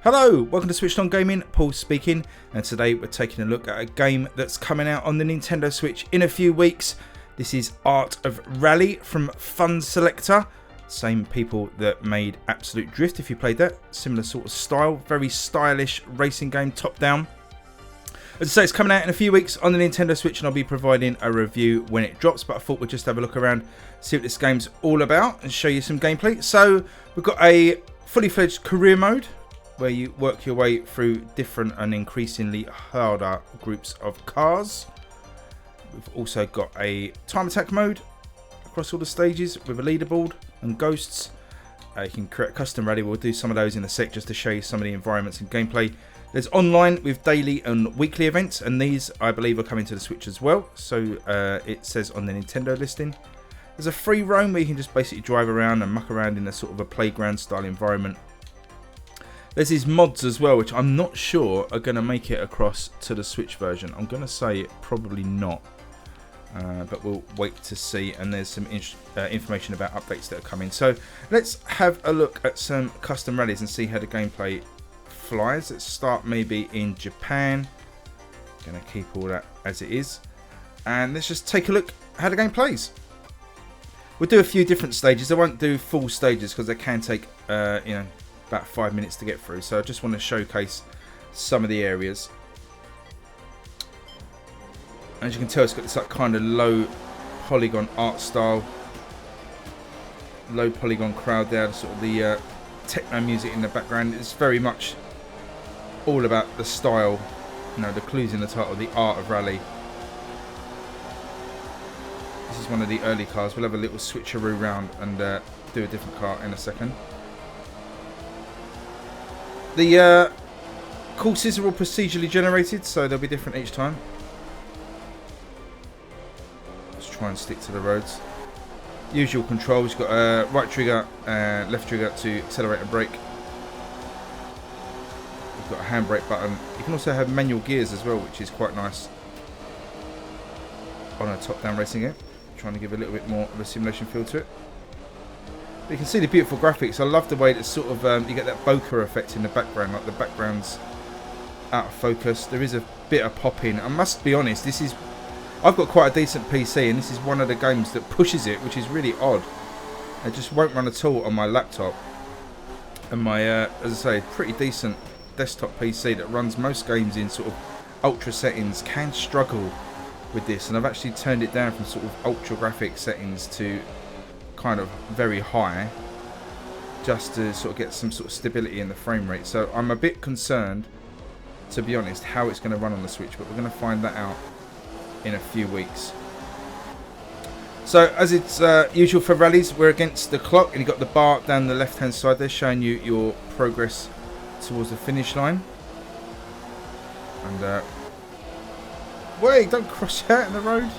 Hello, welcome to SwitchedOn Gaming, Paul speaking, and today we're taking a look at a game that's coming out on the Nintendo Switch in a few weeks. This is Art of Rally from Fun Selector, same people that made Absolute Drift, if you played that. Similar sort of style, very stylish racing game, top down. As I say, it's coming out in a few weeks on the Nintendo Switch, and I'll be providing a review when it drops, but I thought we'd just have a look around, see what this game's all about, and show you some gameplay. So, we've got a fully fledged career mode, where you work your way through different and increasingly harder groups of cars. We've also got a time attack mode across all the stages with a leaderboard and ghosts. You can create a custom rally. We'll do some of those in a sec just to show you some of the environments and gameplay. There's online with daily and weekly events, and these I believe are coming to the Switch as well. So it says on the Nintendo listing. There's a free roam where you can just basically drive around and muck around in a sort of a playground style environment. There's these mods as well, which I'm not sure are going to make it across to the Switch version. I'm going to say probably not, but we'll wait to see. And there's some information about updates that are coming. So let's have a look at some custom rallies and see how the gameplay flies. Let's start maybe in Japan. Going to keep all that as it is. And let's just take a look how the game plays. We'll do a few different stages. I won't do full stages because they can take, about 5 minutes to get through, so I just want to showcase some of the areas. As you can tell, it's got this like kind of low polygon art style, low polygon crowd there, sort of the techno music in the background. It's very much all about the style, the clues in the title, the Art of Rally. This is one of the early cars. We'll have a little switcheroo round and do a different car in a second. The courses are all procedurally generated, so they'll be different each time. Let's try and stick to the roads. Usual controls, you've got a right trigger and left trigger to accelerate and brake. You've got a handbrake button. You can also have manual gears as well, which is quite nice on a top-down racing game. Trying to give a little bit more of a simulation feel to it. But you can see the beautiful graphics. I love the way that sort of you get that bokeh effect in the background, like the background's out of focus. There is a bit of pop-in. I must be honest, I've got quite a decent PC, and this is one of the games that pushes it, which is really odd. It just won't run at all on my laptop. And my, as I say, pretty decent desktop PC that runs most games in sort of ultra settings can struggle with this. And I've actually turned it down from sort of ultra graphic settings to kind of very high, just to sort of get some sort of stability in the frame rate. So I'm a bit concerned, to be honest, how it's going to run on the Switch, but we're going to find that out in a few weeks. So as it's usual for rallies, we're against the clock, and you've got the bar down the left hand side there showing you your progress towards the finish line. And wait, don't cross out in the road.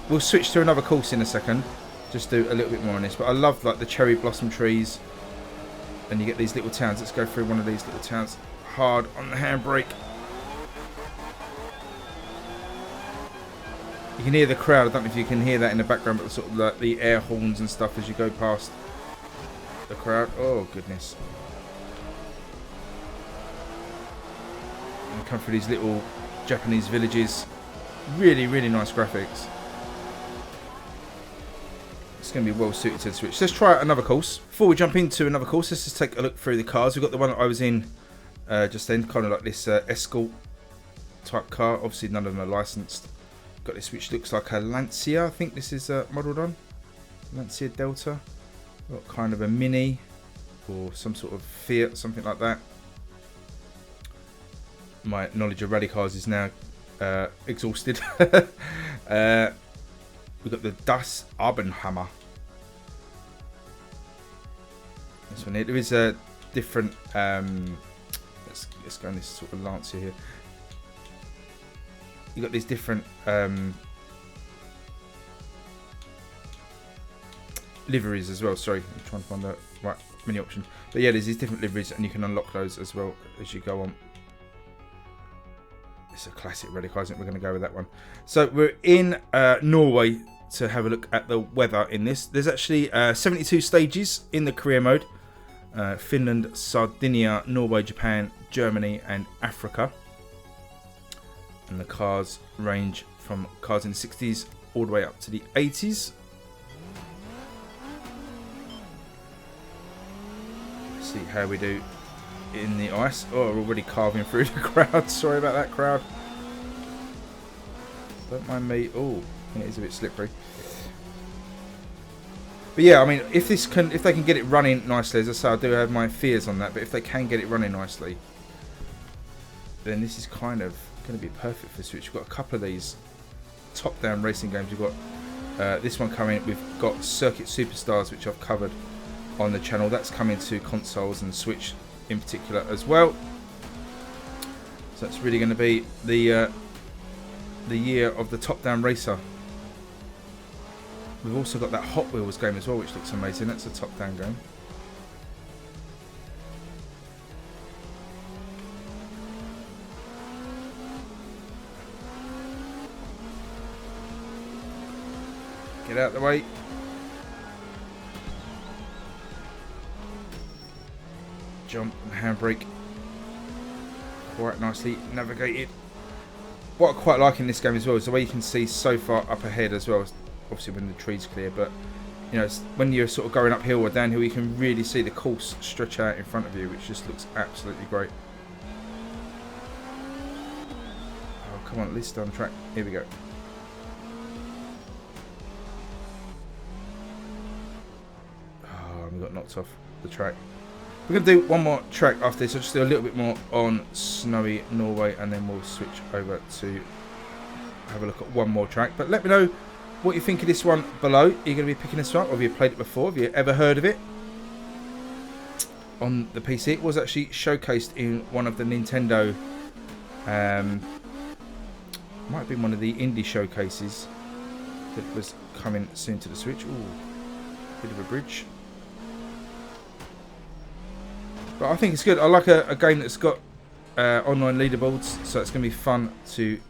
We'll switch to another course in a second, just do a little bit more on this. But I love like the cherry blossom trees, and you get these little towns. Let's go through one of these little towns. Hard on the handbrake. You can hear the crowd. I don't know if you can hear that in the background, but sort of like the air horns and stuff as you go past the crowd. Oh goodness! And you come through these little Japanese villages. Really, really nice graphics. It's going to be well suited to the Switch. Let's try another course. Before we jump into another course, let's just take a look through the cars. We've got the one that I was in just then, kind of like this Escort type car. Obviously none of them are licensed. Got this which looks like a Lancia, I think this is modelled on. Lancia Delta. Got kind of a Mini or some sort of Fiat, something like that. My knowledge of rally cars is now exhausted. We've got the Das Abendhammer. This one here. There is a different. Let's go on this sort of Lancia here. You've got these different liveries as well. Sorry, I'm trying to find the right menu option. But yeah, there's these different liveries, and you can unlock those as well as you go on. It's a classic rally car, isn't it? We're going to go with that one. So we're in Norway to have a look at the weather in this. There's actually 72 stages in the career mode. Finland, Sardinia, Norway, Japan, Germany and Africa. And the cars range from cars in the 60s all the way up to the 80s. Let's see how we do in the ice. Oh, we're already carving through the crowd. Sorry about that, crowd. Don't mind me. Oh, it is a bit slippery. But yeah, I mean, if they can get it running nicely, as I say, I do have my fears on that. But if they can get it running nicely, then this is kind of going to be perfect for Switch. We've got a couple of these top-down racing games. We've got this one coming. We've got Circuit Superstars, which I've covered on the channel. That's coming to consoles and Switch in particular as well. So that's really going to be the year of the top-down racer. We've also got that Hot Wheels game as well, which looks amazing. That's a top-down game. Get out of the way. Jump and handbrake. Quite nicely navigated. What I quite like in this game as well is the way you can see so far up ahead as well. Obviously when the tree's clear, but you know, when you're sort of going uphill or downhill, you can really see the course stretch out in front of you, which just looks absolutely great. Oh, come on, at least stay on track. Here we go. Oh, we got knocked off the track. We're going to do one more track after this. I'll just do a little bit more on snowy Norway, and then we'll switch over to have a look at one more track. But let me know what you think of this one below. Are you going to be picking this one up, or have you played it before? Have you ever heard of it? On the PC, it was actually showcased in one of the Nintendo, might have been one of the indie showcases that was coming soon to the Switch. Ooh, bit of a bridge. But I think it's good. I like a game that's got online leaderboards, so it's going to be fun to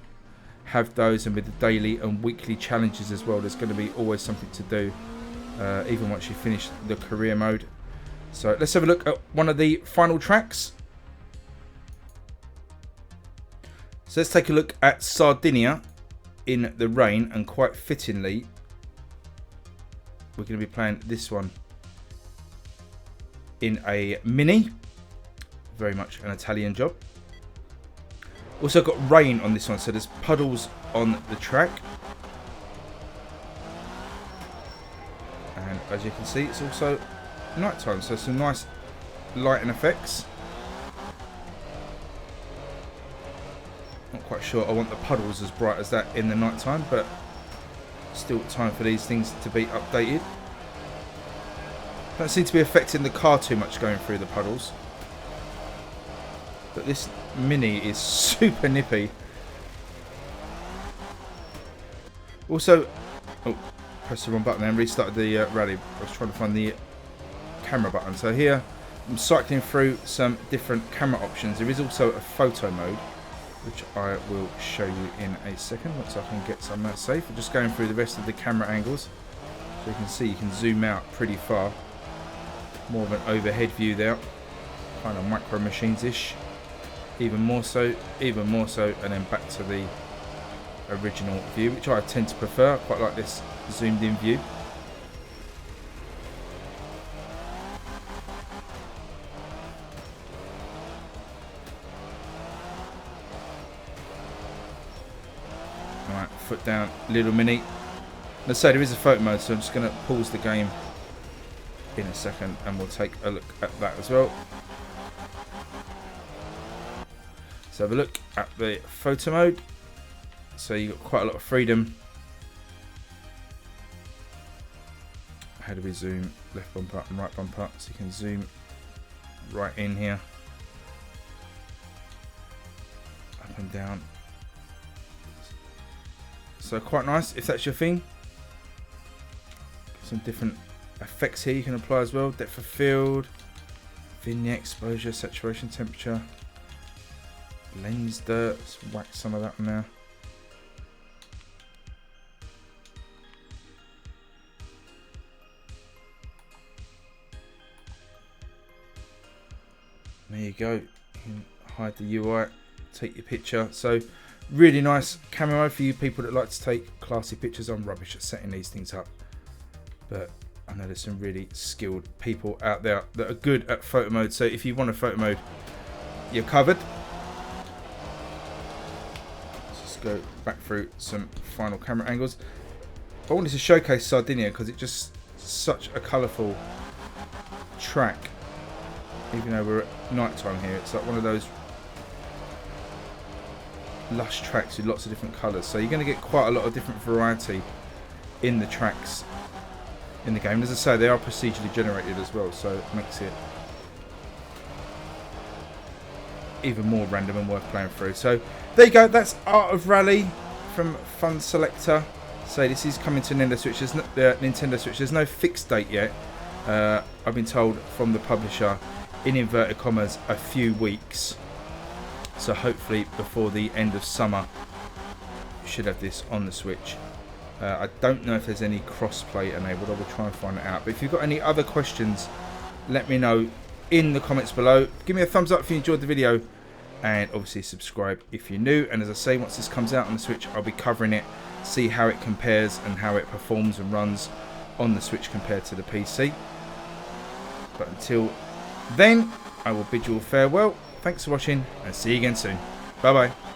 have those, and with the daily and weekly challenges as well, there's going to be always something to do, even once you finish the career mode. So let's have a look at one of the final tracks. So let's take a look at Sardinia in the rain, and quite fittingly, we're going to be playing this one in a Mini. Very much an Italian job. Also got rain on this one, so there's puddles on the track. And as you can see, it's also nighttime, so some nice lighting effects. Not quite sure I want the puddles as bright as that in the nighttime, but still time for these things to be updated. Don't seem to be affecting the car too much going through the puddles. But this Mini is super nippy. Also, oh, pressed the wrong button and restarted the rally. I was trying to find the camera button. So here, I'm cycling through some different camera options. There is also a photo mode, which I will show you in a second once I can get somewhere safe. I'm just going through the rest of the camera angles. So you can see you can zoom out pretty far. More of an overhead view there. Kind of micro machines-ish. Even more so, and then back to the original view, which I tend to prefer. I quite like this zoomed in view. Alright, foot down, little Mini. Let's say there is a photo mode, so I'm just going to pause the game in a second and we'll take a look at that as well. So have a look at the photo mode. So you've got quite a lot of freedom. How do we zoom? Left bumper and right bumper. So you can zoom right in here. Up and down. So quite nice if that's your thing. Some different effects here you can apply as well. Depth of field, vignette exposure, saturation temperature. Lens dirt, let's whack some of that on there. There you go. You can hide the UI, take your picture. So really nice camera mode for you people that like to take classy pictures. I'm rubbish at setting these things up, but I know there's some really skilled people out there that are good at photo mode. So if you want a photo mode, you're covered. Let's just go back through some final camera angles. I wanted to showcase Sardinia because it's just such a colourful track. Even though we're at night time here, it's like one of those lush tracks with lots of different colours. So you're going to get quite a lot of different variety in the tracks in the game. And as I say, they are procedurally generated as well, so it makes it even more random and worth playing through. So there you go, that's Art of Rally from Fun Selector. So this is coming to Nintendo Switch. Nintendo Switch. There's no fixed date yet. I've been told from the publisher, in inverted commas, a few weeks. So hopefully before the end of summer, you should have this on the Switch. I don't know if there's any cross-play enabled. I will try and find it out. But if you've got any other questions, let me know in the comments below. Give me a thumbs up if you enjoyed the video, and obviously subscribe if you're new. And as I say, once this comes out on the Switch, I'll be covering it, see how it compares and how it performs and runs on the Switch compared to the PC. But until then, I will bid you all farewell. Thanks for watching, and see you again soon. Bye bye.